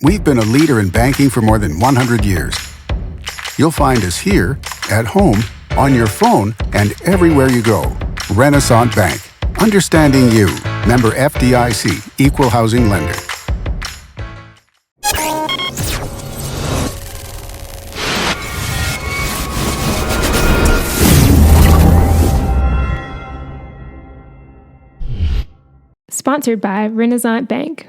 We've been a leader in banking for more than 100 years. You'll find us here, at home, on your phone, and everywhere you go. Renaissance Bank. Understanding you. Member FDIC. Equal housing lender. Sponsored by Renaissance Bank.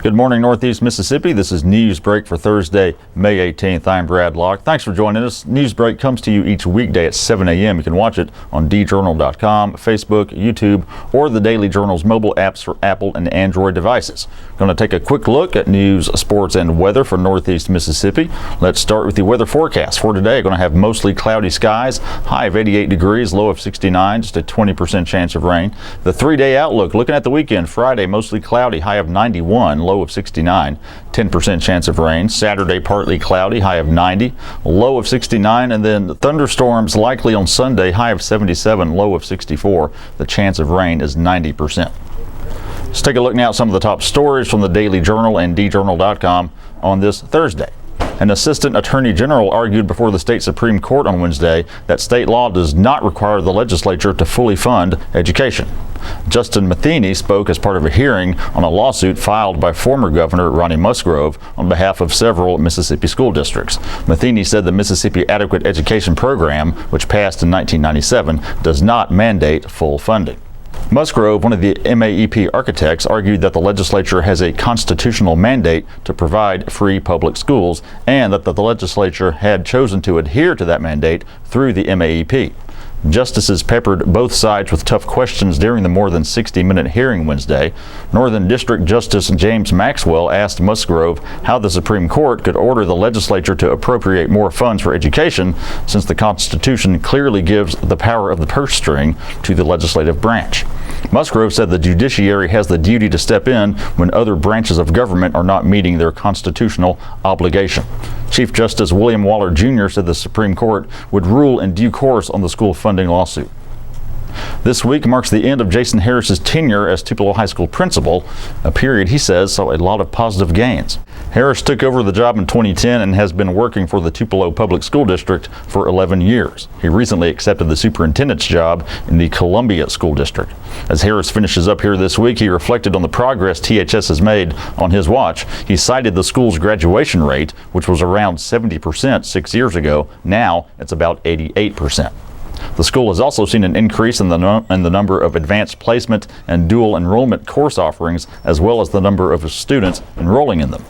Good morning, Northeast Mississippi. This is Newsbreak for Thursday, May 18th. I'm Brad Locke. Thanks for joining us. Newsbreak comes to you each weekday at 7 a.m. You can watch it on djournal.com, Facebook, YouTube, or the Daily Journal's mobile apps for Apple and Android devices. Going to take a quick look at news, sports, and weather for Northeast Mississippi. Let's start with the weather forecast for today. Going to have mostly cloudy skies, high of 88 degrees, low of 69, just a 20% chance of rain. The 3-day outlook, looking at the weekend, Friday mostly cloudy, high of 91, low of 69, 10% chance of rain. Saturday partly cloudy, high of 90, low of 69, and then thunderstorms likely on Sunday, high of 77, low of 64. The chance of rain is 90%. Let's take a look now at some of the top stories from the Daily Journal and djournal.com on this Thursday. An assistant attorney general argued before the state Supreme Court on Wednesday that state law does not require the legislature to fully fund education. Justin Matheny spoke as part of a hearing on a lawsuit filed by former Governor Ronnie Musgrove on behalf of several Mississippi school districts. Matheny said the Mississippi Adequate Education Program, which passed in 1997, does not mandate full funding. Musgrove, one of the MAEP architects, argued that the legislature has a constitutional mandate to provide free public schools and that the legislature had chosen to adhere to that mandate through the MAEP. Justices peppered both sides with tough questions during the more than 60-minute hearing Wednesday. Northern District Justice James Maxwell asked Musgrove how the Supreme Court could order the legislature to appropriate more funds for education, since the Constitution clearly gives the power of the purse string to the legislative branch. Musgrove said the judiciary has the duty to step in when other branches of government are not meeting their constitutional obligation. Chief Justice William Waller Jr. said the Supreme Court would rule in due course on the school funding lawsuit. This week marks the end of Jason Harris's tenure as Tupelo High School principal, a period he says saw a lot of positive gains. Harris took over the job in 2010 and has been working for the Tupelo Public School District for 11 years. He recently accepted the superintendent's job in the Columbia School District. As Harris finishes up here this week, he reflected on the progress THS has made on his watch. He cited the school's graduation rate, which was around 70% 6 years ago. Now it's about 88%. The school has also seen an increase in the number of advanced placement and dual enrollment course offerings, as well as the number of students enrolling in them.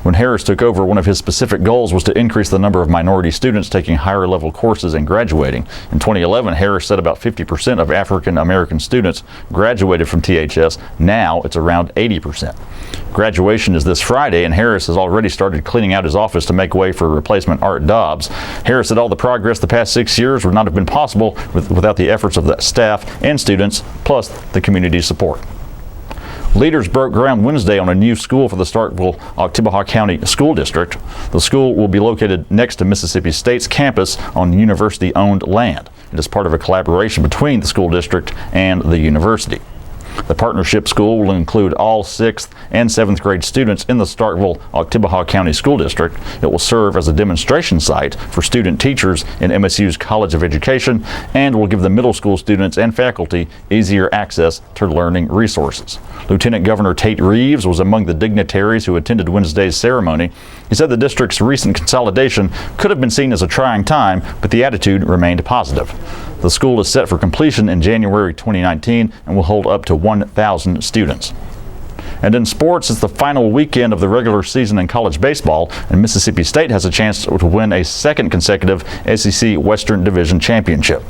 When Harris took over, one of his specific goals was to increase the number of minority students taking higher level courses and graduating. In 2011, Harris said about 50% of African American students graduated from THS. Now it's around 80%. Graduation is this Friday, and Harris has already started cleaning out his office to make way for replacement Art Dobbs. Harris said all the progress the past 6 years would not have been possible without the efforts of the staff and students, plus the community support. Leaders broke ground Wednesday on a new school for the Starkville-Oktibbeha County School District. The school will be located next to Mississippi State's campus on university-owned land. It is part of a collaboration between the school district and the university. The partnership school will include all 6th and 7th grade students in the Starkville-Oktibbeha County School District. It will serve as a demonstration site for student teachers in MSU's College of Education and will give the middle school students and faculty easier access to learning resources. Lieutenant Governor Tate Reeves was among the dignitaries who attended Wednesday's ceremony. He said the district's recent consolidation could have been seen as a trying time, but the attitude remained positive. The school is set for completion in January 2019 and will hold up to 1,000 students. And in sports, it's the final weekend of the regular season in college baseball, and Mississippi State has a chance to win a second consecutive SEC Western Division championship.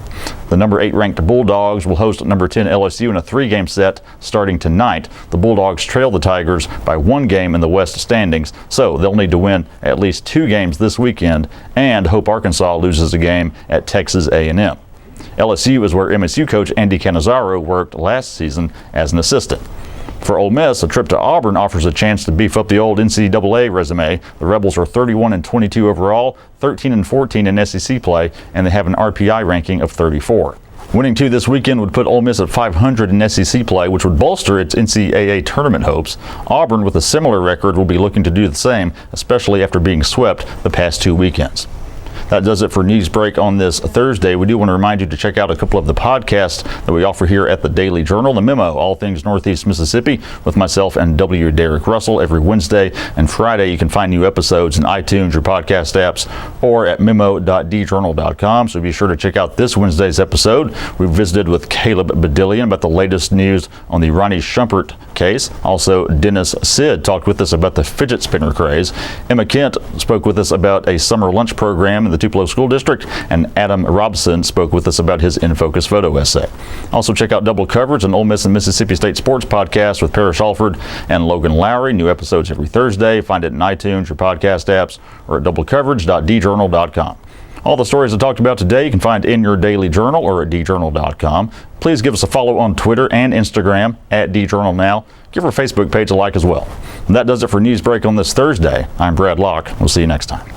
The number 8 ranked Bulldogs will host number 10 LSU in a 3-game set starting tonight. The Bulldogs trail the Tigers by 1 game in the West standings, so they'll need to win at least 2 games this weekend and hope Arkansas loses a game at Texas A&M. LSU is where MSU coach Andy Cannizaro worked last season as an assistant. For Ole Miss, a trip to Auburn offers a chance to beef up the old NCAA resume. The Rebels are 31-22 overall, 13-14 in SEC play, and they have an RPI ranking of 34. Winning 2 this weekend would put Ole Miss at 500 in SEC play, which would bolster its NCAA tournament hopes. Auburn, with a similar record, will be looking to do the same, especially after being swept the past 2 weekends. That does it for Newsbreak on this Thursday. We do want to remind you to check out a couple of the podcasts that we offer here at the Daily Journal. The Memo, All Things Northeast Mississippi, with myself and W. Derek Russell every Wednesday and Friday. You can find new episodes in iTunes, your podcast apps, or at memo.djournal.com. So be sure to check out this Wednesday's episode. We visited with Caleb Badillion about the latest news on the Ronnie Shumpert case. Also, Dennis Sid talked with us about the fidget spinner craze. Emma Kent spoke with us about a summer lunch program in the Tupelo School District, and Adam Robson spoke with us about his In Focus photo essay. Also check out double coverage on Ole Miss and Mississippi State Sports Podcast with Parrish Alford and Logan Lowry. New episodes every Thursday. Find it in iTunes, your podcast apps, or at doublecoverage.djournal.com. All the stories I talked about today you can find in your daily journal or at djournal.com. Please give us a follow on Twitter and Instagram at djournalnow. Give our Facebook page a like as well. And that does it for Newsbreak on this Thursday. I'm Brad Locke. We'll see you next time.